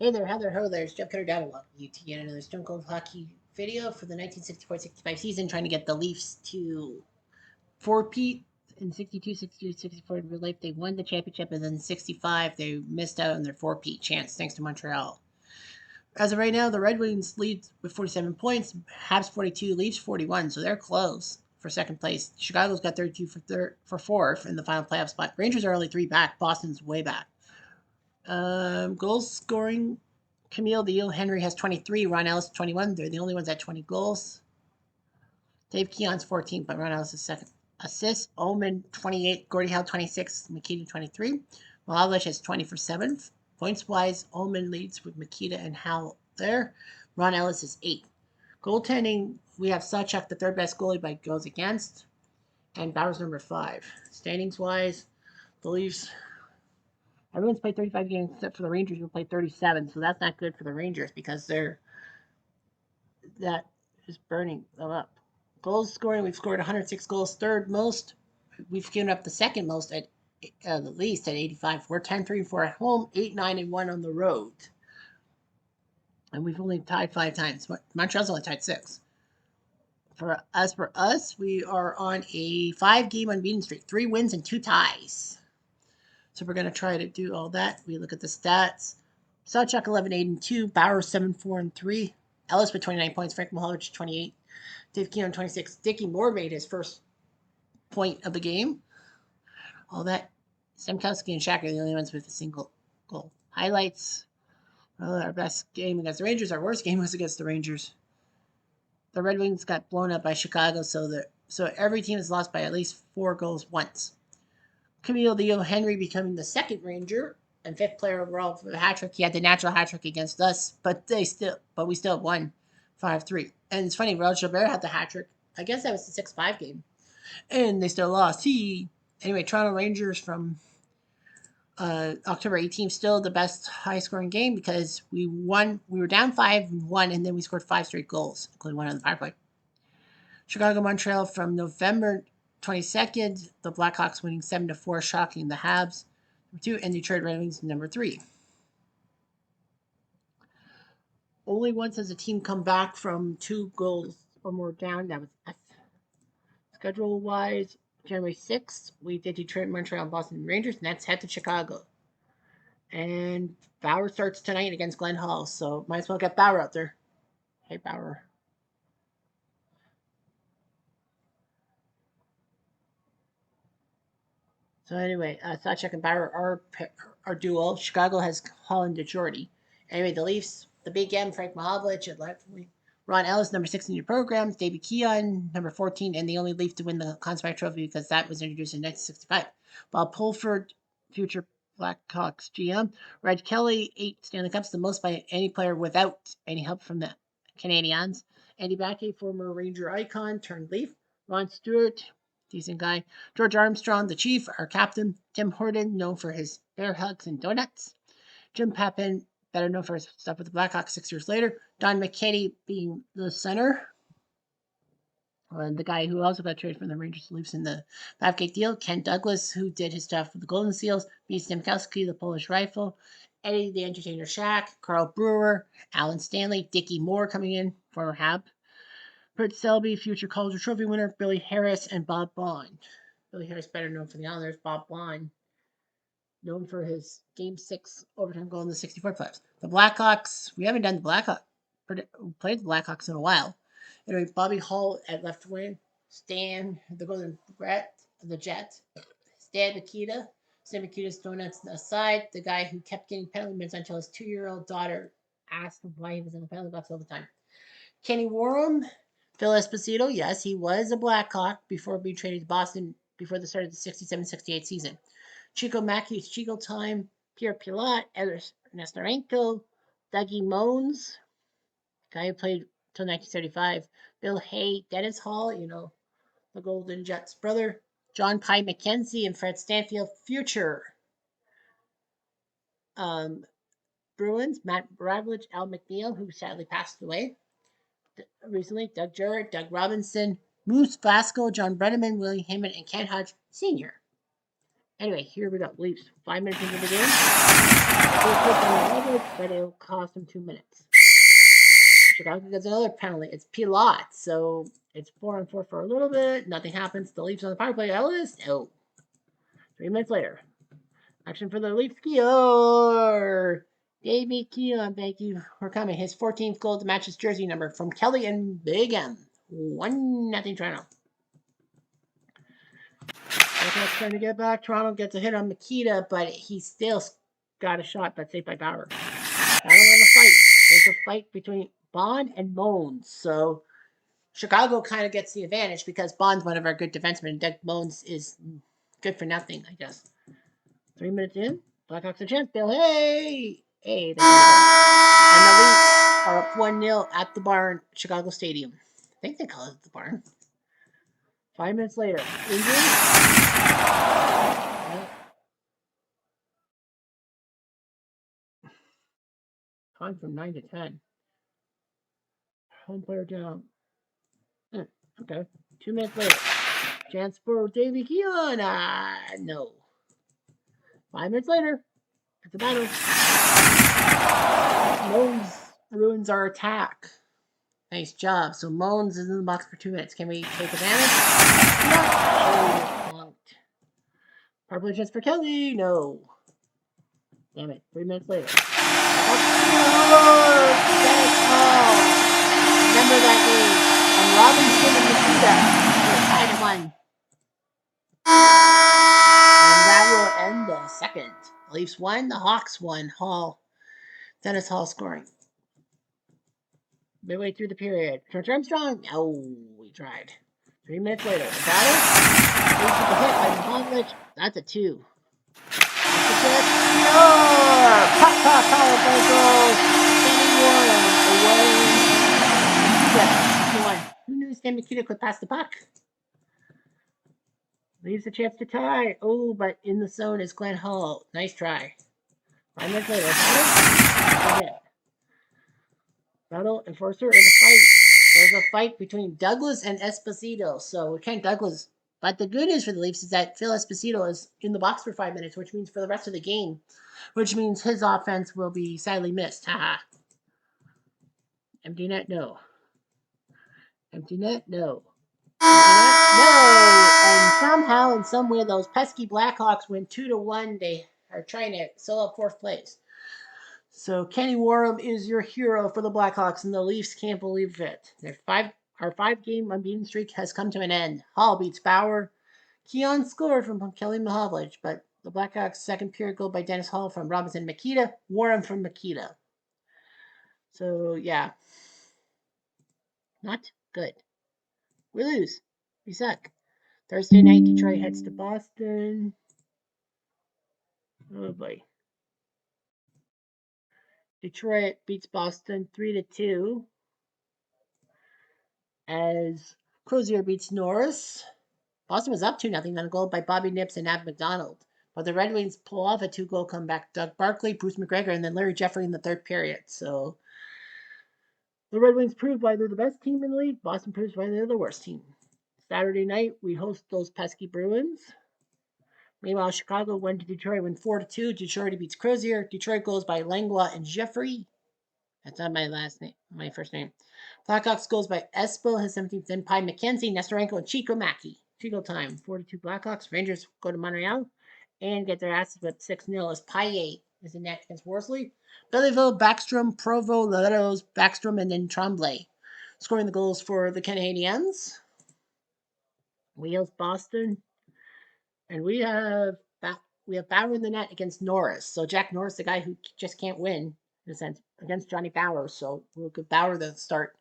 Hey there, how there, ho there. It's Jeff Cutter down and welcome you to yet another Stone Cold Hockey video for the 1964-65 season, trying to get the Leafs to four-peat in 62, 63, 64 in real life. They won the championship, and then 65, they missed out on their four-peat chance thanks to Montreal. As of right now, the Red Wings lead with 47 points, Habs 42, Leafs 41, so they're close for second place. Chicago's got 32 for fourth in the final playoff spot. Rangers are only 3 back. Boston's way back. Goals scoring, Camille the Eel Henry has 23, Ron Ellis 21. They're the only ones at 20 goals. Dave Keon's 14, but Ron Ellis is second. Assists, Omen 28, Gordie Howe 26, Mikita 23. Malavich has 20 for 7th. Points wise, Omen leads with Mikita and Howe there. Ron Ellis is 8. Goaltending, we have Sawchuk, the third best goalie by goals against, and Bauer's number 5. Standings wise, the Leafs, everyone's played 35 games except for the Rangers, who played 37. So that's not good for the Rangers because that is burning them up. Goals scoring, we've scored 106 goals, third most. We've given up the second most at the least at 85. We're 10-3-4 at home, 8-9-1 on the road, and we've only tied 5 times. Montreal's only tied 6. For us, we are on a 5-game unbeaten streak, 3 wins and 2 ties. So we're going to try to do all that. We look at the stats. Sawchuk 11-8-2, Bauer 7-4-3, Ellis with 29 points, Frank Mahovich 28, Dave Keon 26. Dickie Moore made his first point of the game. All that. Stemkowski and Shack are the only ones with a single goal. Highlights. Well, our best game against the Rangers. Our worst game was against the Rangers. The Red Wings got blown up by Chicago, so every team has lost by at least 4 goals once. Camille Leo Henry becoming the second Ranger and 5th player overall for the hat trick. He had the natural hat trick against us, but we still won 5-3. And it's funny, Rod Gilbert had the hat trick. I guess that was the 6-5 game, and they still lost. Anyway, Toronto Rangers from October 18th, still the best high-scoring game because we won. We were down 5-1, and then we scored 5 straight goals, including one on the power play. Chicago Montreal from November 22nd, the Blackhawks winning 7-4, shocking the Habs. Number 2, and Detroit Red Wings number 3. Only once has a team come back from 2 goals or more down. That was us. Schedule-wise, January 6th, we did Detroit, Montreal, and Boston Rangers. Nets head to Chicago. And Bauer starts tonight against Glenn Hall, so might as well get Bauer out there. Hey, Bauer. So anyway, Sawchuk and Bauer are duo. Chicago has Hall and DeJordy. Anyway, the Leafs, the Big M, Frank Mahovlich at left wing. Ron Ellis, number 6 in your programs. David Keon, number 14, and the only Leaf to win the Conn Smythe Trophy because that was introduced in 1965. Bob Pulford, future Blackhawks GM. Reg Kelly, 8 Stanley Cups, the most by any player without any help from the Canadians. Andy Backey, former Ranger icon, turned Leaf. Ron Stewart, decent guy. George Armstrong, the Chief, our captain. Tim Horton, known for his bear hugs and donuts. Jim Pappin, better known for his stuff with the Blackhawks 6 years later. Don McKinney being the center. The guy who also got traded from the Rangers to Leafs in the Babcock deal. Ken Douglas, who did his stuff with the Golden Seals. B. Stemkowski, the Polish Rifle. Eddie the Entertainer Shack. Carl Brewer. Alan Stanley. Dickie Moore coming in, former Hab. Bert Selby, future Calder Trophy winner. Billy Harris and Bob Bond. Billy Harris better known for the Islanders. Bob Bond, known for his Game 6 overtime goal in the 64 playoffs. The Blackhawks, we haven't done the Blackhawks. Played the Blackhawks in a while. Anyway, Bobby Hull at left wing. Stan, the Golden Brett, the Jet. Stan Mikita. Stan Mikita's donuts aside. The guy who kept getting penalty minutes until his 2-year-old daughter asked him why he was in the penalty box all the time. Kenny Warham. Phil Esposito, yes, he was a Blackhawk before being traded to Boston before the start of the 67-68 season. Chico Matthews, Chico Time, Pierre Pilat, Nestorenko, Dougie Moans, guy who played until 1975, Bill Hay, Dennis Hall, the Golden Jets brother, John Pye McKenzie, and Fred Stanfield, future Bruins, Matt Ravlich, Al McNeil, who sadly passed away recently, Doug Jarrett, Doug Robinson, Moose Vasco, John Brenneman, Willie Heyman, and Ken Hodge Sr. Anyway, here we go. Leafs. 5 minutes into the game. Mahavlich, but it'll cost him 2 minutes. Chicago gets another penalty. It's Pilat, so it's 4-on-4 for a little bit. Nothing happens. The Leafs on the power play. Ellis, no. 3 minutes later. Action for the Leafs skier. Davey Keon, thank you for coming. His 14th goal to match his jersey number from Kelly and Big M. 1-0 Toronto. Blackhawks trying to get back. Toronto gets a hit on Makita, but he still got a shot, but saved by Bauer. Battle in the fight. There's a fight between Bond and Moans. So Chicago kind of gets the advantage because Bond's one of our good defensemen. Doug Moans is good for nothing, I guess. 3 minutes in. Blackhawks a chance. Bill, hey! Hey, there you go. And the Leafs are up 1-0 at the barn, Chicago Stadium. I think they call it the barn. 5 minutes later. Injury? Time from 9 to 10. Home player down. Okay. 2 minutes later. Chance for Davey Keon. No. 5 minutes later. It's a battle. Moans ruins our attack. Nice job. So Moans is in the box for 2 minutes. Can we take advantage? No. Power play chance for Kelly. No. Damn it. 3 minutes later. Remember that game. And Robinson and Makita were tied at 1. And that will end the second. The Leafs won. The Hawks won. Hall. Dennis Hall scoring. Midway through the period. George Armstrong. Oh, we tried. 3 minutes later. The battle. Leafs with a hit by Mahovlich. That's a 2. Power play goal. Kenny Warren. Who knew Stan Mikita could pass the puck? Leaves a chance to tie. Oh, but in the zone is Glenn Hall. Nice try. 5 minutes later. Battle enforcer in a fight. There's a fight between Douglas and Esposito. So Kent Douglas. But the good news for the Leafs is that Phil Esposito is in the box for 5 minutes, which means for the rest of the game, which means his offense will be sadly missed. Haha. Empty net, no. Empty net, no. No! And somehow, in some way, those pesky Blackhawks win 2-1. They are trying to sell up 4th place. So Kenny Warren is your hero for the Blackhawks, and the Leafs can't believe it. Our 5-game unbeaten streak has come to an end. Hall beats Bauer. Keon scored from Kelly Mahovlich, but the Blackhawks' second period goal by Dennis Hall from Robinson Makita. Warren from Makita. So, yeah. Not good. We lose. We suck. Thursday night, Detroit heads to Boston. Oh boy. Detroit beats Boston 3-2. As Crozier beats Norris. Boston was up 2-0 on a goal by Bobby Nips and Ab McDonald. But the Red Wings pull off a 2-goal comeback. Doug Barkley, Bruce McGregor, and then Larry Jeffrey in the 3rd period. So the Red Wings prove why they're the best team in the league. Boston proves why they're the worst team. Saturday night, we host those pesky Bruins. Meanwhile, Chicago went to Detroit, went 4-2. Detroit beats Crozier. Detroit goes by Langlois and Jeffrey. That's not my last name, my first name. Blackhawks goes by Espo, his 17th, then Pi McKenzie, Nestorenko, and Chico Mackey. Chico time, 42 Blackhawks. Rangers go to Montreal and get their asses whipped 6-0 as Paille is in net against Worsley. Belleville, Backstrom, Provo, Letos, Backstrom, and then Tremblay scoring the goals for the Canadiens. Wheels, Boston. And we have Bauer in the net against Norris. So Jack Norris, the guy who just can't win, in a sense, against Johnny Bauer. So we'll give Bauer the start.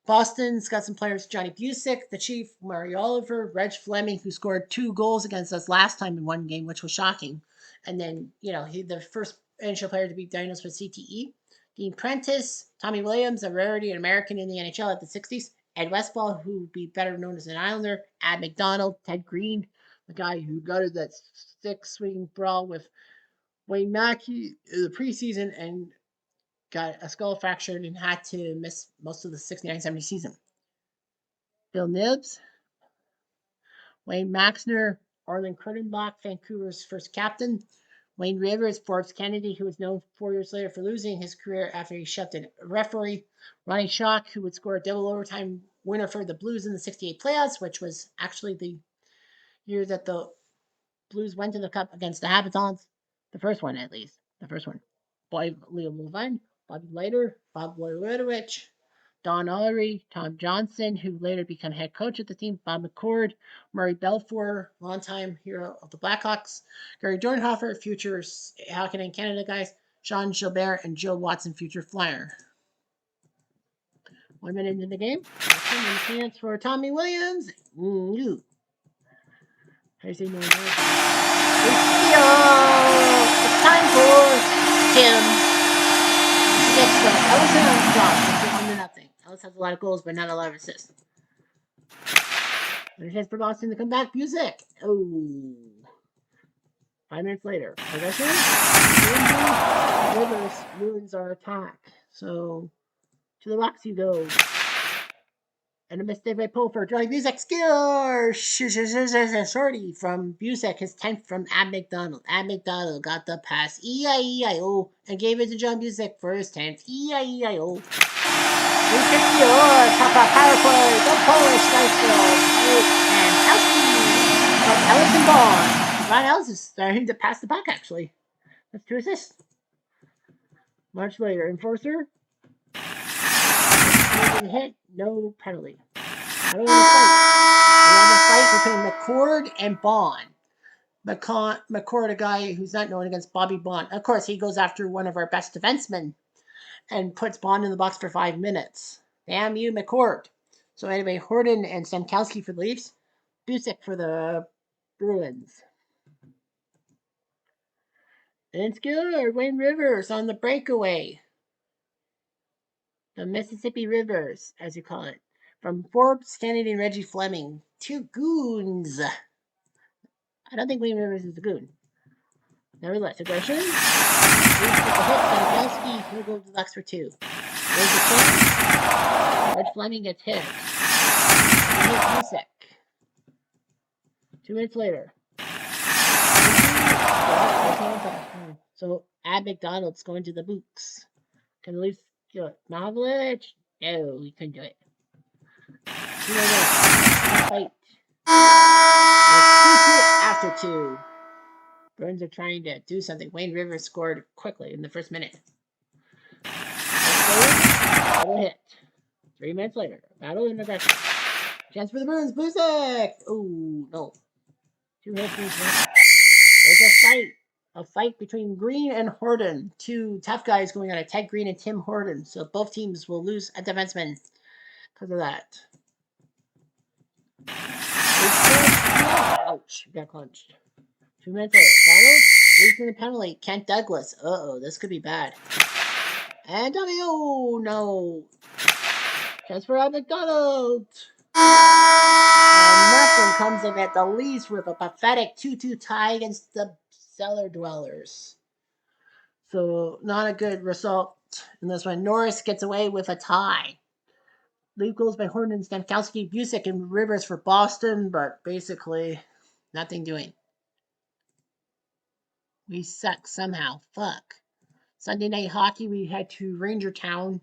Boston's got some players, Johnny Busick, the Chief, Murray Oliver, Reg Fleming, who scored 2 goals against us last time in one game, which was shocking. And then, he the first NHL player to be diagnosed with CTE. Dean Prentice, Tommy Williams, a rarity, an American in the NHL at the 60s. Ed Westfall, who would be better known as an Islander. Ad McDonald, Ted Green, the guy who gutted that stick-swinging brawl with Wayne Mackey in the preseason and got a skull fractured and had to miss most of the 69-70 season. Bill Nibbs, Wayne Maxner, Arlen Kurtenbach, Vancouver's first captain, Wayne Rivers, Forbes Kennedy, who was known 4 years later for losing his career after he shoved a referee. Ronnie Schock, who would score a double overtime winner for the Blues in the '68 playoffs, which was actually the year that the Blues went to the Cup against the Habitants. The first one, at least. The first one. Leo Levine, Bobby Leiter, Bob Wojtowicz, Don Olery, Tom Johnson, who later became head coach of the team, Bob McCord, Murray Belfour, longtime hero of the Blackhawks, Gary Dornhofer, future Hockey in Canada guys, Sean Gilbert, and Joe Watson, future Flyer. 1 minute into the game. Chance for Tommy Williams. I say no. It's time for Tim. Gets the Ellison on the top. 1-0. Ellis has a lot of goals, but not a lot of assists. There's a chance for Boston to come back. Busick. Oh. 5 minutes later. Possession. Rivers ruins our attack. So, to the box you go. And a mistake by Pulford. Johnny Busick score! Shorty from Busick, his 10th from Ab McDonald. Ab McDonald got the pass. E-I-E-I-O. And gave it to John Busick for his 10th. E-I-E-I-O. 350 top of power play. The Polish nice goal. And Kowski from Ellison Bond. Ron Ellis is starting to pass the puck, actually. That's 2 assists. Much later. Enforcer. Hit, no penalty. I don't have a fight between McCord and Bond. McCord, a guy who's not known against Bobby Bond. Of course, he goes after one of our best defensemen and puts Bond in the box for 5 minutes. Damn you, McCord. So anyway, Horton and Stankowski for the Leafs. Busick for the Bruins. And it's good. Wayne Rivers on the breakaway. The Mississippi Rivers, as you call it. From Forbes Kennedy and Reggie Fleming. 2 goons. I don't think Wayne Rivers is a goon. Nevertheless, aggression. Leafs with the hit. Stankowski. He'll go to the box for 2. There's the chance. Reggie Fleming gets hit. And hit Busick. 2 minutes later. So, Ab McDonald's going to the books. Can the Leafs do it? Mahovlich? No, he couldn't do it. Fight. After 2. Bruins are trying to do something. Wayne Rivers scored quickly in the first minute. Double hit. 3 minutes later. Battle in aggression. Chance for the Bruins. Busick! Oh, no. 2 hits. There's a fight. A fight between Green and Horton. 2 tough guys going on. Ted Green and Tim Horton. So both teams will lose a defenseman because of that. Ouch. Got clenched. 2 minutes later. Battle. Losing the penalty. Kent Douglas. Uh-oh. This could be bad. And oh no. Chance for McDonald. And nothing comes of it. The Leafs with a pathetic 2-2 tie against the Cellar Dwellers. So, not a good result in this one. Norris gets away with a tie. Lead goals by Horton, Stankowski, Busick, and Rivers for Boston, but basically, nothing doing. We suck somehow. Fuck. Sunday night hockey, we head to Rangertown.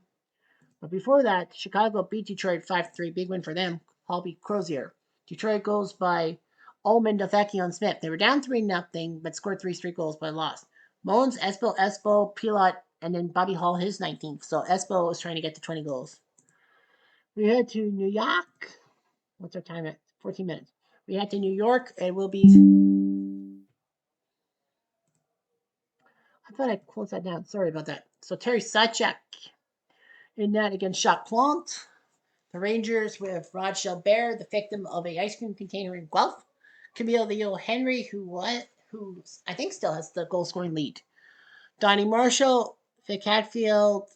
But before that, Chicago beat Detroit 5-3. Big win for them. Halby Crozier. Detroit goals by Ullman, Defecchi, and Smith. They were down 3-0, but scored 3 straight goals, but lost. Moans, Espo, Pilot, and then Bobby Hall, his 19th. So Espo was trying to get to 20 goals. We head to New York. What's our time at? 14 minutes. We head to New York. It will be... I thought I closed that down. Sorry about that. So Terry Sachek in that against Jacques Plante. The Rangers with Rod Shelbert, the victim of a ice cream container in Guelph. Camille Leo Henry, who I think still has the goal scoring lead. Donnie Marshall, Vic Hatfield,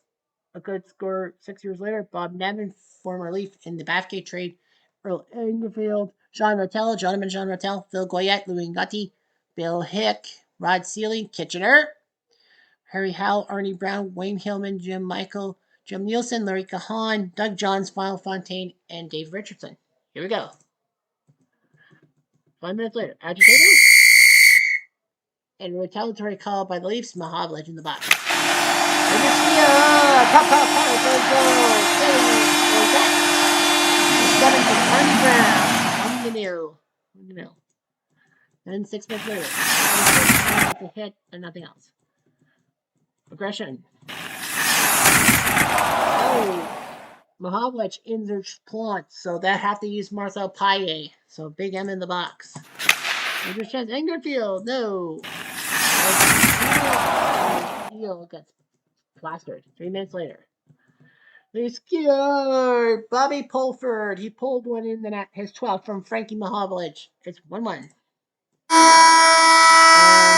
a good score 6 years later. Bob Nevin, former Leaf in the Bathgate trade. Earl Englefield, John Rotello, Jonathan John Rotel, Phil Goyette, Louis Gotti, Bill Hick, Rod Seeley, Kitchener, Harry Howell, Arnie Brown, Wayne Hillman, Jim Michael, Jim Nielsen, Larry Cahan, Doug Johns, Phil Fontaine, and Dave Richardson. Here we go. 5 minutes later. Agitator. and retaliatory call by the Leafs. Mahovlich in the box. Pop, pop, pop, seventh and Tony Brown. 1-0. Then 6 minutes later, it's a hit and nothing else. Aggression. Oh, Mahovlich injures Plant, so they have to use Marcel Paille. So big M in the box. Rangers chance Englefield. No. Heel gets plastered. 3 minutes later. They scored! Bobby Pulford. He pulled one in the net. His 12th from Frankie Mahovlich. It's 1-1. And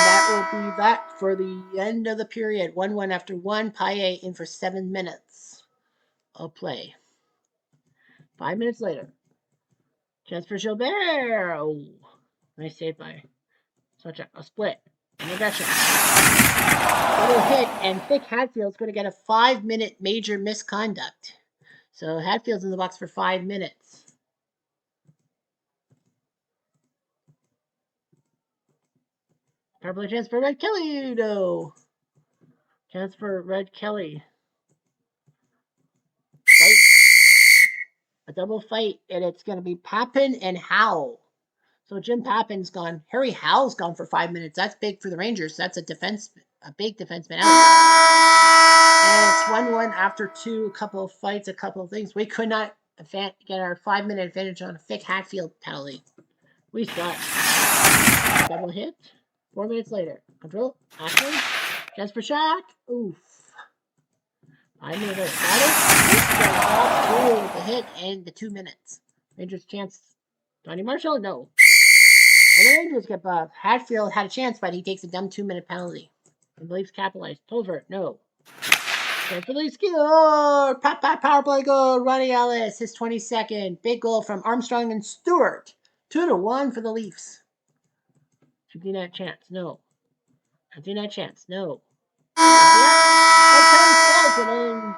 that will be that for the end of the period. 1-1 after 1. Paille in for 7 minutes of play. 5 minutes later. Chance for Gilbert. Oh, nice save by such a split. An aggression. Double hit, and Vic Hadfield's going to get a 5-minute major misconduct. So Hadfield's in the box for 5 minutes. Power play chance for Red Kelly. No. Chance for Red Kelly. Fight. A double fight, and it's going to be Pappen and Howe. So Jim Pappen's gone. Harry Howe's gone for 5 minutes. That's big for the Rangers. That's a big defenseman out. And it's 1-1 after 2. A couple of fights, a couple of things. We could not get our 5-minute advantage on a Vic Hadfield penalty. We suck. Double hit. 4 minutes later. Control. Action. Chance for Shack. Oof. 5 minutes later. Got it. The hit and the 2 minutes. Rangers chance. Donnie Marshall? No. And the Rangers get Bob. Hadfield had a chance, but he takes a dumb 2-minute penalty. And Leafs capitalized. Tolbert, no. Chance for Leafs. Score! Power play goal. Ronnie Ellis, his 22nd. Big goal from Armstrong and Stewart. 2-1 for the Leafs. 59 chance. No. 59 chance. No. And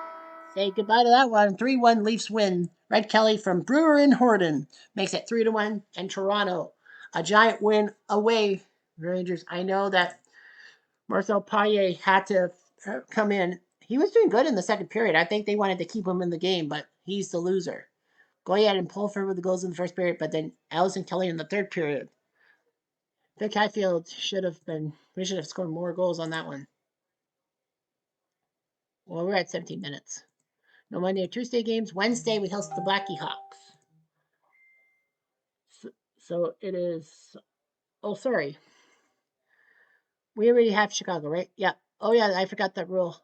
say goodbye to that one. 3-1 Leafs win. Red Kelly from Brewer and Horton makes it 3-1. And Toronto, a giant win away. Rangers. I know that Marcel Paille had to come in. He was doing good in the second period. I think they wanted to keep him in the game, but he's the loser. Goyette and Pulford with the goals in the first period, but then Allison Kelly in the third period. Vic Hadfield we should have scored more goals on that one. Well, we're at 17 minutes. No Monday or Tuesday games. Wednesday, we host the Blackie Hawks. So it is... Oh, sorry. We already have Chicago, right? Yeah. Oh, yeah, I forgot that rule.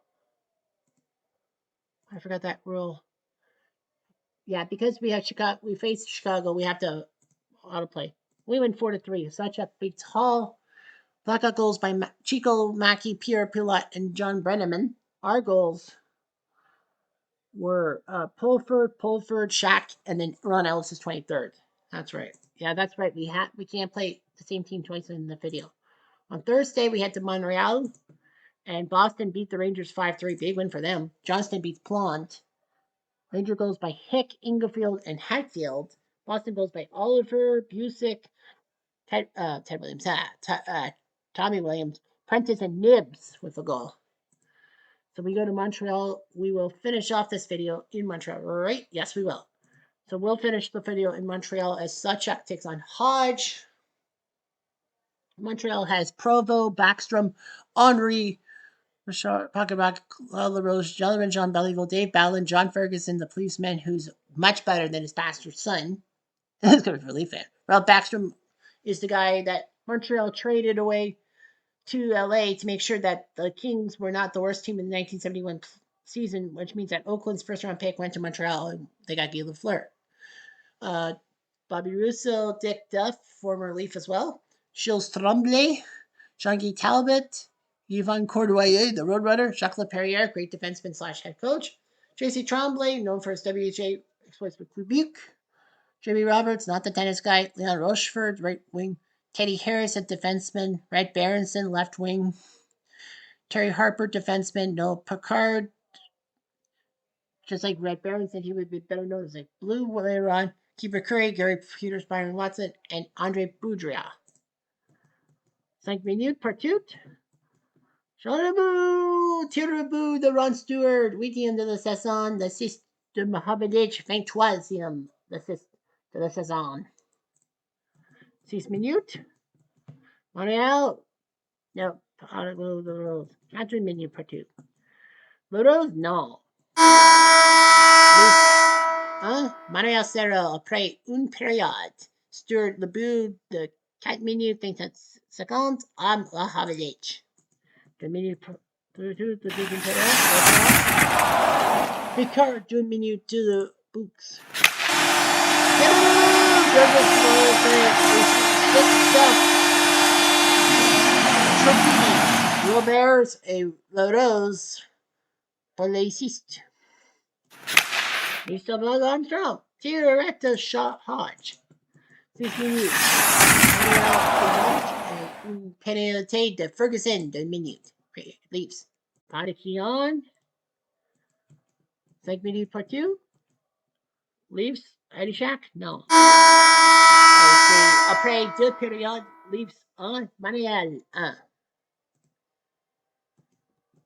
Yeah, because we face Chicago, we have to autoplay. We win 4-3. Such beats Hall. Blackout goals by Chico, Mackey, Pierre Pilat, and John Brenneman. Our goals were Pulford, Shack, and then Ron Ellis is 23rd. That's right. Yeah, that's right. We can't play the same team twice in the video. On Thursday, we head to Montreal, and Boston beat the Rangers 5-3. Big win for them. Johnston beats Plant. Ranger goals by Hick, Ingerfield, and Hatfield. Boston goals by Oliver, Busick, Ted Williams, Tommy Williams, Prentice, and Nibs with a goal. So we go to Montreal. We will finish off this video in Montreal, right? Yes, we will. So we'll finish the video in Montreal as Suchak takes on Hodge. Montreal has Provo, Backstrom, Henri, Richard, Pocketback, LaRoche, Jellerman, John Belleville, Dave Ballin, John Ferguson, the policeman, who's much better than his bastard son. That's going to be really fair. Well, Backstrom is the guy that Montreal traded away to LA to make sure that the Kings were not the worst team in the 1971 season, which means that Oakland's first round pick went to Montreal and they got Guy Lafleur. Bobby Russo, Dick Duff, former Leaf as well. Gilles Tremblay, Jean-Guy Talbot, Yvan Cordoyer, the Roadrunner, Jacques Laperriere, great defenseman / head coach. J.C. Tremblay, known for his WHA exploits with Quebec. Jimmy Roberts, not the tennis guy. Leon Rochefort, right wing. Teddy Harris, a defenseman. Red Berenson, left wing. Terry Harper, defenseman. Noel Picard, just like Red Berenson, he would be better known as a blue later on. Keeper Curry, Gary Peters, Byron Watson, and Andre Boudria. 5 minutes, Partout. Charabou, Tirabou, the Ron Stewart, weekend de la saison, l'assist de Mohamedovic, 23e, l'assist de la saison. 6 minutes. Montreal, no, 4 minutes, Partout. Lodos, no. Montreal Serra, après une période, Stuart Lebout de 4 minutes 27 secondes à Mohamedovic. 2 minutes Picard, 2 minutes to the books. Roberts et Lodos pour les assist. Mr. Blood Armstrong, Tiretta Shot Hodge. 6 minutes. Une pénalité de Ferguson, 2 minutes. Leaves. Patakion. 5 minutes Partout. Leaves. Adishak, no. Après 2 périodes, Leaves 1. Manuel 1.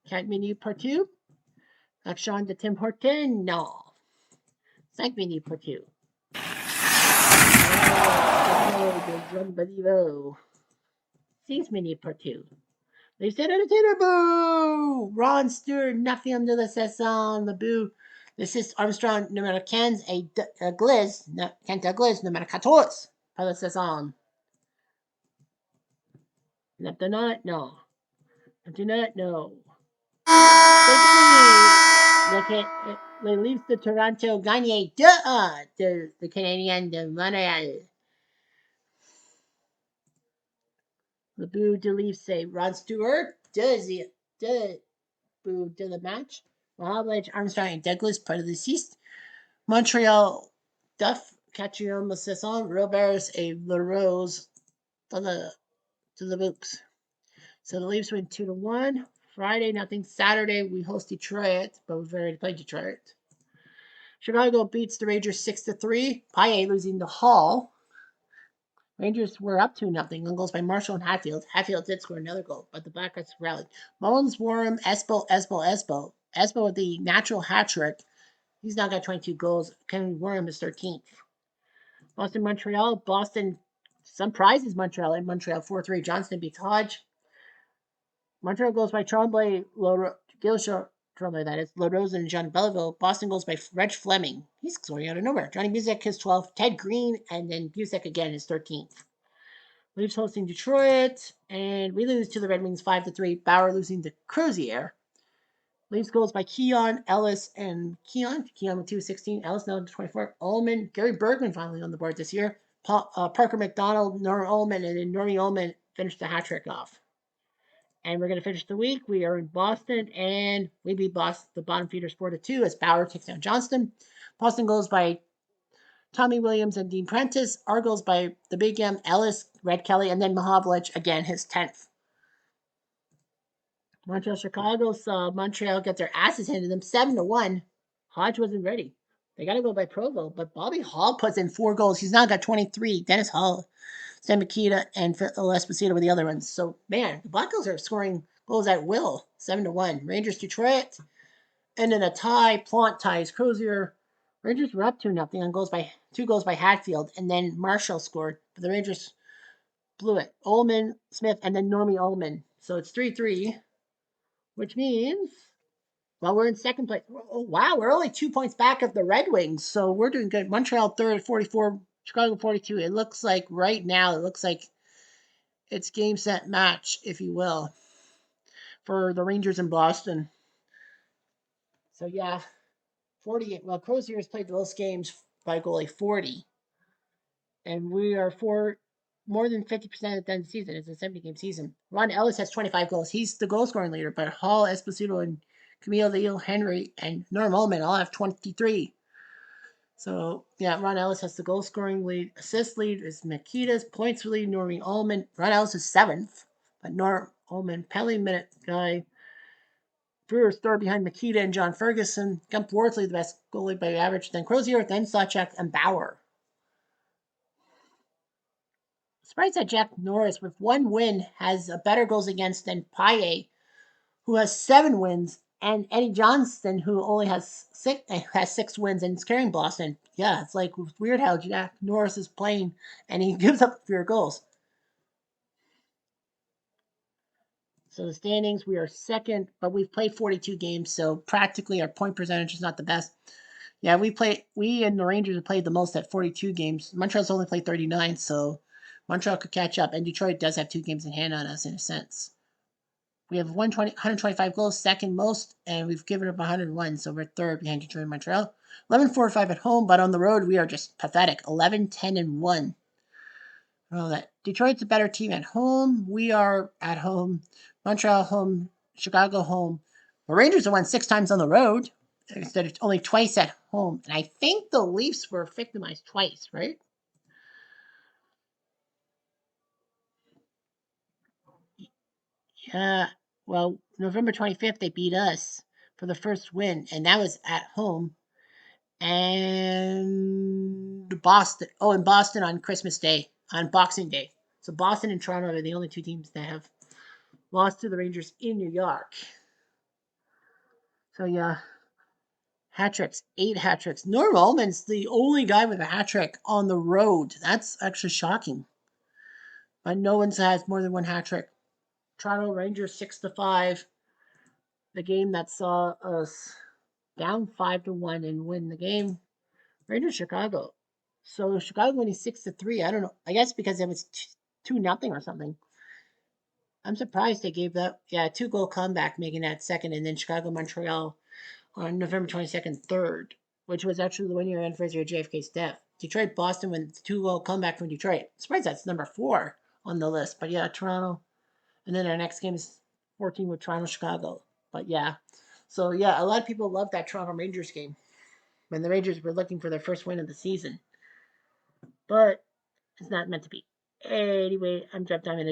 4 minutes Partout. Action de Tim Horton, no. 5 minutes Partout. De John Beliveau. 6 minutes Partout. They said it a boo! Ron Stewart, 9e de la saison, Lebout, l'assist Armstrong, numéro 15, et Gliz, Kenta Gliz, numéro 14, pour la saison. Lieutenant, no. Lieutenant, no. Les Leafs de Toronto gagné 2-1 de le Canadien de Montréal. Lebout de Leafs, c'est Ron Stewart, deuxième bout de le match. Mohamedovic, Armstrong et Douglas, part de l'assist. Montreal, Duff, 4e saison, Roberts et LaRose to the books. So the Leafs win 2-1. Friday, nothing. Saturday, we host Detroit, but we've already played Detroit. Chicago beats the Rangers 6-3. Paille losing to Hall. Rangers were up 2-0. One goals by Marshall and Hatfield. Hatfield did score another goal, but the Blackhawks rallied. Mullins, Warren, Espo. Espo with the natural hat trick. He's now got 22 goals. Kevin Warren is 13th. Boston, Montreal. Boston surprises Montreal in Montreal 4-3. Johnston beats Hodge. Montreal goes by Tremblay, Tremblay, that is, LaRose and John Belleville. Boston goes by Reg Fleming. He's scoring out of nowhere. Johnny Buzik is 12th. Ted Green, and then Buzik again is 13th. Leafs hosting Detroit, and we lose to the Red Wings 5-3. Bauer losing to Crozier. Leafs goals by Keon, Ellis, and Keon. Keon with 216. Ellis now to 24. Ullman, Gary Bergman finally on the board this year. Parker McDonald, Norm Ullman, and then Normy Ullman finished the hat trick off. And we're going to finish the week. We are in Boston, and we beat Boston, the bottom feeders 4-2 as Bauer takes down Johnston. Boston goes by Tommy Williams and Dean Prentice. Our goals by the Big M, Ellis, Red Kelly, and then Mahovlich, again, his 10th. Montreal, Chicago saw Montreal get their asses handed to them 7-1. Hodge wasn't ready. They got to go by Provo, but Bobby Hall puts in 4 goals. He's now got 23. Dennis Hall, Stan Mikita, and Phil Esposito were the other ones. So, man, the Black Girls are scoring goals at will. 7-1. Rangers, Detroit. And then a tie. Plant ties Crozier. Rangers were up 2-0 on 2 goals by Hatfield. And then Marshall scored. But the Rangers blew it. Ullman, Smith, and then Normie Ullman. So it's 3-3. Which means, well, we're in second place. Oh, wow, we're only 2 points back of the Red Wings. So we're doing good. Montreal third at 44. Chicago 42. It looks like right now, it's game, set, match, if you will, for the Rangers in Boston. So, yeah, 48. Well, Crozier has played the most games by goalie, 40. And we are more than 50% at the end of the season. It's a 70-game season. Ron Ellis has 25 goals. He's the goal-scoring leader, but Hall, Esposito, and Camille Leal, Henry, and Norm Ullman all have 23. So, yeah, Ron Ellis has the goal-scoring lead. Assist lead is Mikita's. Points lead, Normie Ullman. Ron Ellis is 7th, but Norm Ullman, penalty minute guy. Brewers third behind Mikita and John Ferguson. Gump Worsley, the best goalie by average. Then Crozier, then Sawchuk, and Bauer. Surprised that Jack Norris, with one win, has a better goals against than Paye, who has 7 wins, and Eddie Johnston, who only has 6 wins and is carrying Boston. Yeah, it's like weird how Jack Norris is playing and he gives up fewer goals. So the standings, we are second, but we've played 42 games, so practically our point percentage is not the best. Yeah, we and the Rangers have played the most at 42 games. Montreal's only played 39, so Montreal could catch up, and Detroit does have 2 games in hand on us in a sense. We have 125 goals, second most, and we've given up 101, so we're third behind Detroit and Montreal. 11-4-5 at home, but on the road we are just pathetic. 11-10-1. Oh, that Detroit's a better team at home. We are at home. Montreal home. Chicago home. The Rangers have won 6 times on the road instead of only twice at home. And I think the Leafs were victimized twice, right? Yeah. Well, November 25th, they beat us for the first win, and that was at home. And Boston. Oh, and Boston on Christmas Day, on Boxing Day. So Boston and Toronto are the only 2 teams that have lost to the Rangers in New York. So yeah, hat tricks, 8 hat tricks. Norm Ullman's the only guy with a hat trick on the road. That's actually shocking. But no one has more than 1 hat trick. Toronto Rangers 6-5. The game that saw us down 5-1 and win the game. Rangers Chicago. So Chicago winning 6-3. I don't know. I guess because it was 2-0 or something. I'm surprised they gave that. Yeah, 2-goal comeback, making that second, and then Chicago Montreal on November 22nd, third, which was actually the 1 year anniversary of JFK's death. Detroit Boston with the 2-goal comeback from Detroit. Surprised that's number 4 on the list. But yeah, Toronto. And then our next game is 14 with Toronto Chicago. But yeah. So yeah, a lot of people love that Toronto Rangers game when the Rangers were looking for their first win of the season. But it's not meant to be. Anyway, I'm Jeff Diamond.